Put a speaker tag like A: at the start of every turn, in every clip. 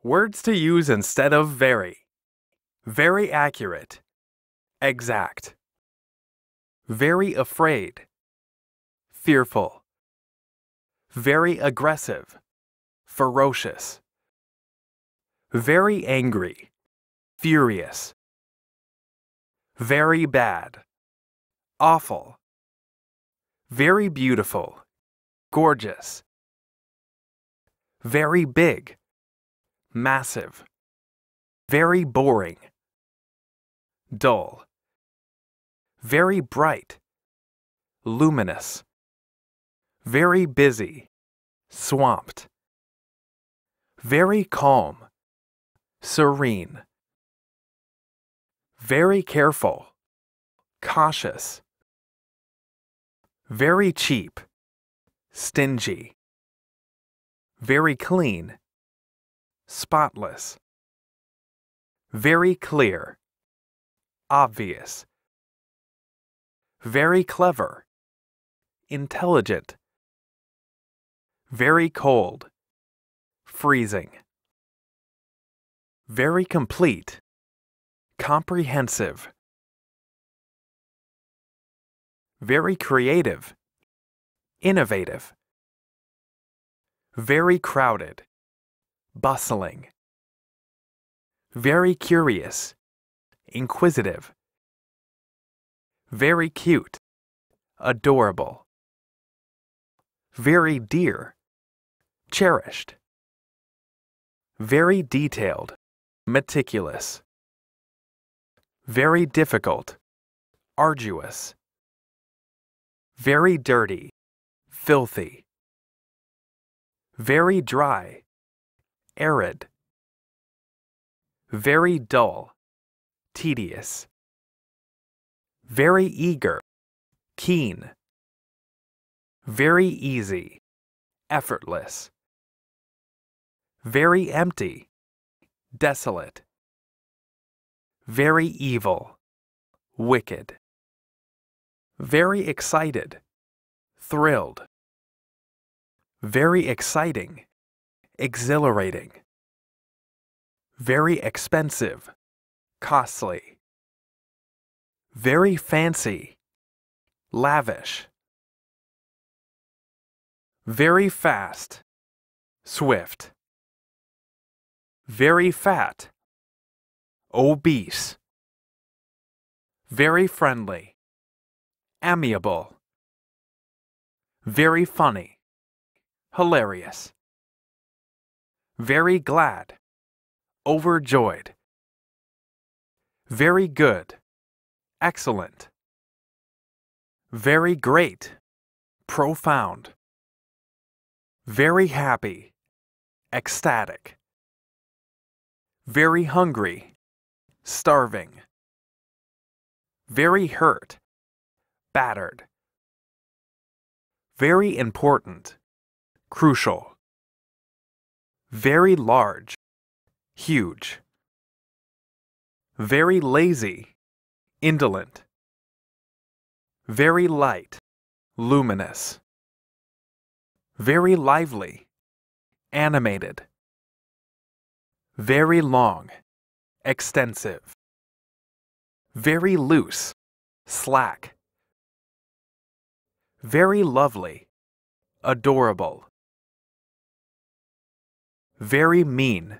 A: Words to use instead of very. Very accurate. Exact. Very afraid. Fearful. Very aggressive. Ferocious. Very angry. Furious. Very bad. Awful. Very beautiful. Gorgeous. Very big. Massive. Very boring. Dull. Very bright. Luminous. Very busy. Swamped. Very calm. Serene. Very careful. Cautious. Very cheap. Stingy. Very clean. Spotless. Very clear. Obvious. Very clever. Intelligent. Very cold. Freezing. Very complete. Comprehensive. Very creative. Innovative. Very crowded. Bustling. Very curious. Inquisitive. Very cute. Adorable. Very dear. Cherished. Very detailed. Meticulous. Very difficult. Arduous. Very dirty. Filthy. Very dry. Arid. Very dull. Tedious. Very eager. Keen. Very easy. Effortless. Very empty. Desolate. Very evil. Wicked. Very excited. Thrilled. Very exciting. Exhilarating. Very expensive. Costly. Very fancy. Lavish. Very fast. Swift. Very fat. Obese. Very friendly. Amiable. Very funny. Hilarious. Very glad. Overjoyed. Very good. Excellent. Very great. Profound. Very happy. Ecstatic. Very hungry. Starving. Very hurt. Battered. Very important. Crucial. Very large. Huge. Very lazy. Indolent. Very light. Luminous. Very lively. Animated. Very long. Extensive. Very loose. Slack. Very lovely. Adorable. Very mean.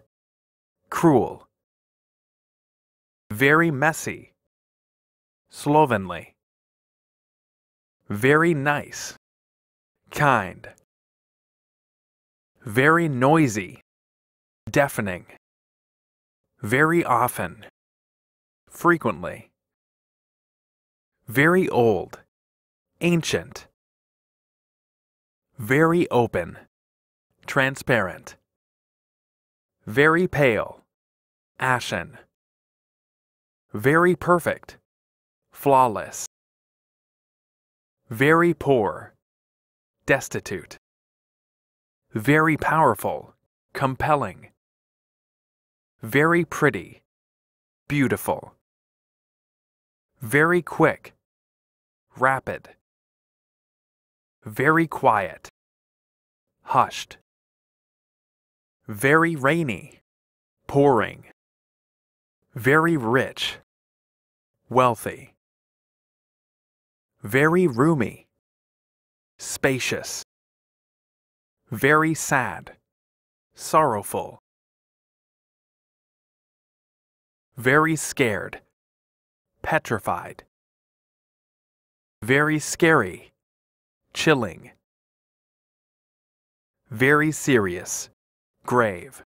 A: Cruel. Very messy. Slovenly. Very nice. Kind. Very noisy. Deafening. Very often. Frequently. Very old. Ancient. Very open. Transparent. Very pale. Ashen. Very perfect. Flawless. Very poor. Destitute. Very powerful. Compelling. Very pretty. Beautiful. Very quick. Rapid. Very quiet. Hushed. Very rainy. pouring, very rich, wealthy, very roomy, spacious, very sad, sorrowful, very scared, petrified, very scary, chilling, very serious, grave,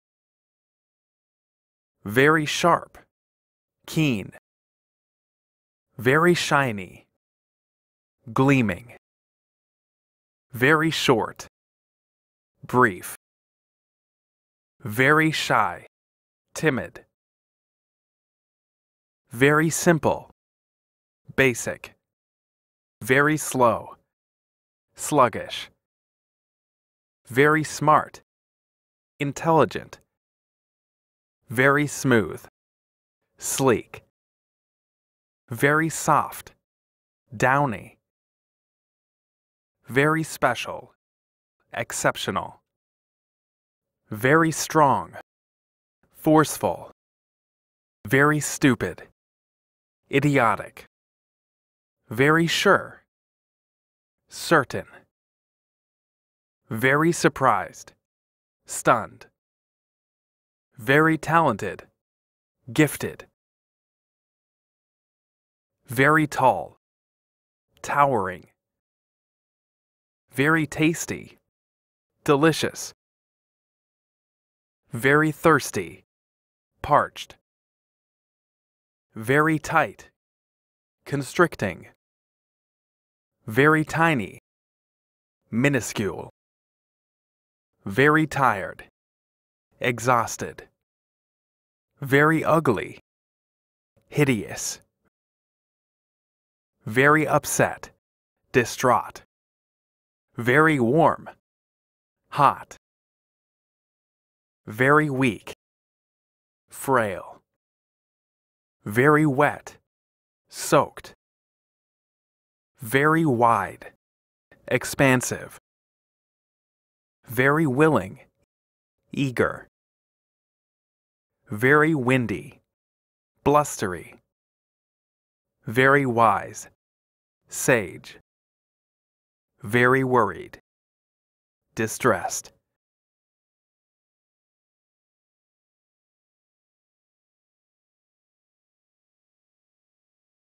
A: very sharp, keen, very shiny, gleaming, very short, brief, very shy, timid, very simple, basic, very slow, sluggish, very smart, intelligent, very smooth, sleek, very soft, downy, very special, exceptional, very strong, forceful, very stupid, idiotic, very sure, certain, very surprised, stunned, very talented, gifted, very tall, towering, very tasty, delicious, very thirsty, parched, very tight, constricting, very tiny, minuscule, very tired, exhausted, very ugly, hideous, very upset, distraught, very warm, hot, very weak, frail, very wet, soaked, very wide, expansive, very willing, eager, very windy, blustery, very wise, sage, very worried, distressed,